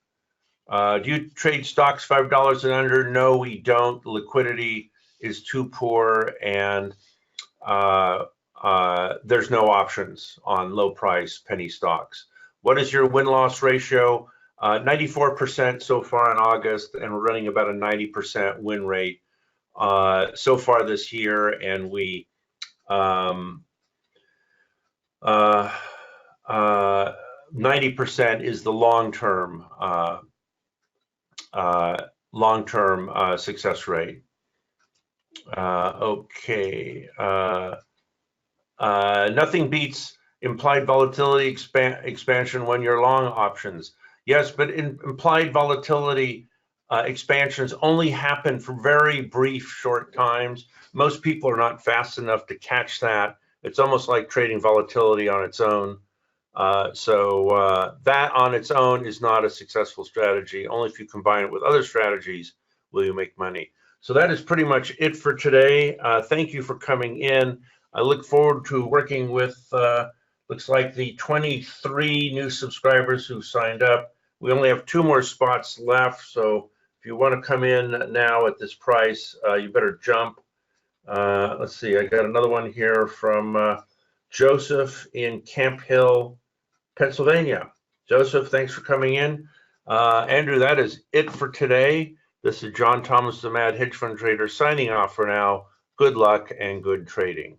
Do you trade stocks $5 and under? No, we don't. The liquidity is too poor, and there's no options on low price penny stocks. What is your win-loss ratio? 94% so far in August, and we're running about a 90% win rate so far this year, and we 90% is the long-term success rate. Okay. Nothing beats implied volatility expansion when you're long options. Yes, but implied volatility expansions only happen for very brief, short times. Most people are not fast enough to catch that. It's almost like trading volatility on its own. So that on its own is not a successful strategy. Only if you combine it with other strategies will you make money. So that is pretty much it for today. Thank you for coming in. I look forward to working with, looks like the 23 new subscribers who signed up. We only have 2 more spots left, so if you want to come in now at this price, you better jump. Let's see, I got another one here from Joseph in Camp Hill, Pennsylvania. Joseph, thanks for coming in. Andrew, that is it for today. This is John Thomas, the Mad Hedge Fund Trader, signing off for now. Good luck and good trading.